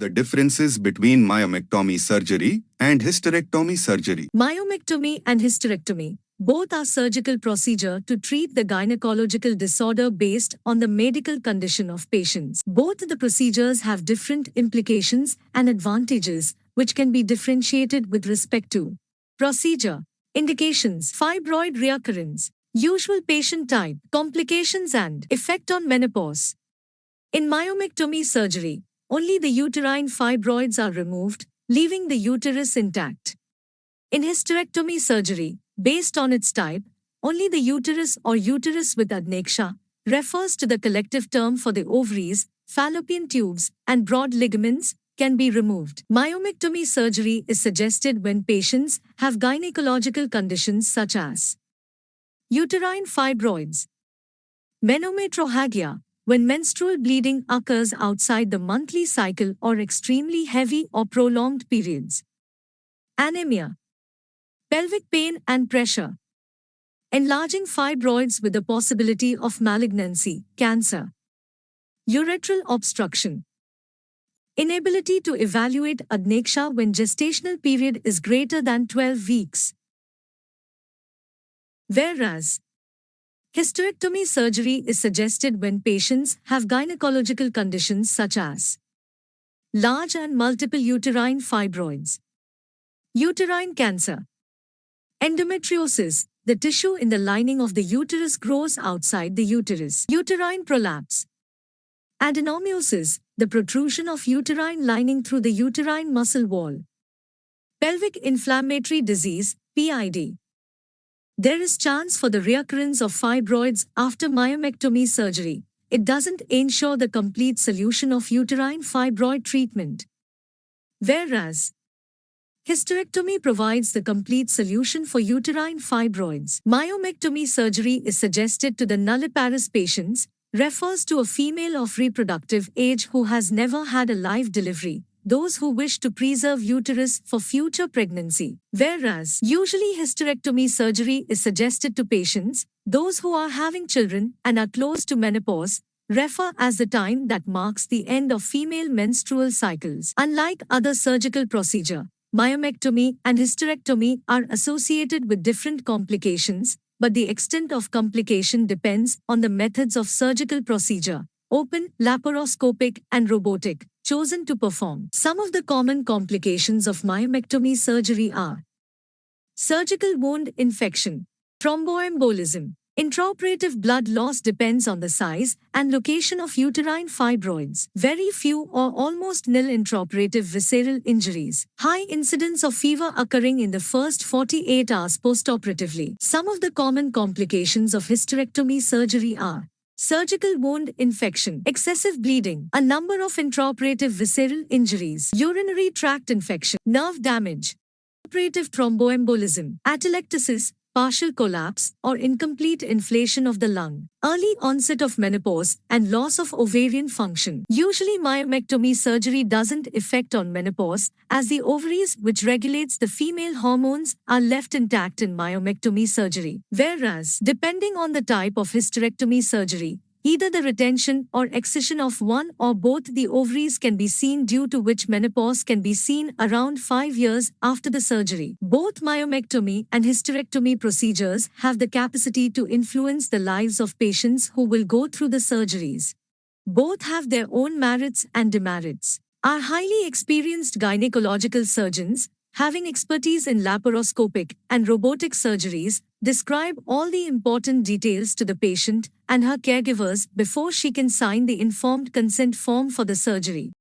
The differences between myomectomy surgery and hysterectomy surgery. Myomectomy and hysterectomy both are surgical procedure to treat the gynecological disorder based on the medical condition of patients. Both the procedures have different implications and advantages, which can be differentiated with respect to procedure, indications, fibroid reoccurrence, usual patient type, complications and effect on menopause. In myomectomy surgery, only the uterine fibroids are removed, leaving the uterus intact. In hysterectomy surgery, based on its type, only the uterus or uterus with adnexia refers to the collective term for the ovaries, fallopian tubes, and broad ligaments can be removed. Myomectomy surgery is suggested when patients have gynecological conditions such as uterine fibroids, menometrorrhagia, when menstrual bleeding occurs outside the monthly cycle or extremely heavy or prolonged periods, anemia, pelvic pain and pressure, enlarging fibroids with the possibility of malignancy, cancer, urethral obstruction, inability to evaluate adnexia when gestational period is greater than 12 weeks. Whereas, hysterectomy surgery is suggested when patients have gynecological conditions such as large and multiple uterine fibroids, uterine cancer, endometriosis, the tissue in the lining of the uterus grows outside the uterus, uterine prolapse, adenomyosis, the protrusion of uterine lining through the uterine muscle wall, pelvic inflammatory disease, PID. There is chance for the reoccurrence of fibroids after myomectomy surgery. It doesn't ensure the complete solution of uterine fibroid treatment. Whereas, hysterectomy provides the complete solution for uterine fibroids. Myomectomy surgery is suggested to the nulliparous patients, refers to a female of reproductive age who has never had a live delivery, those who wish to preserve uterus for future pregnancy. Whereas, usually hysterectomy surgery is suggested to patients, those who are having children and are close to menopause, refer as the time that marks the end of female menstrual cycles. Unlike other surgical procedure, myomectomy and hysterectomy are associated with different complications, but the extent of complication depends on the methods of surgical procedure, open, laparoscopic, and robotic, chosen to perform. Some of the common complications of myomectomy surgery are surgical wound infection, thromboembolism. Intraoperative blood loss depends on the size and location of uterine fibroids. Very few or almost nil intraoperative visceral injuries. High incidence of fever occurring in the first 48 hours postoperatively. Some of the common complications of hysterectomy surgery are surgical wound infection, excessive bleeding, a number of intraoperative visceral injuries, urinary tract infection, nerve damage, operative thromboembolism, atelectasis, partial collapse or incomplete inflation of the lung, early onset of menopause and loss of ovarian function. Usually myomectomy surgery doesn't affect on menopause as the ovaries which regulates the female hormones are left intact in myomectomy surgery. Whereas, depending on the type of hysterectomy surgery, either the retention or excision of one or both the ovaries can be seen, due to which menopause can be seen around 5 years after the surgery. Both myomectomy and hysterectomy procedures have the capacity to influence the lives of patients who will go through the surgeries. Both have their own merits and demerits. Our highly experienced gynecological surgeons, having expertise in laparoscopic and robotic surgeries, describe all the important details to the patient and her caregivers before she can sign the informed consent form for the surgery.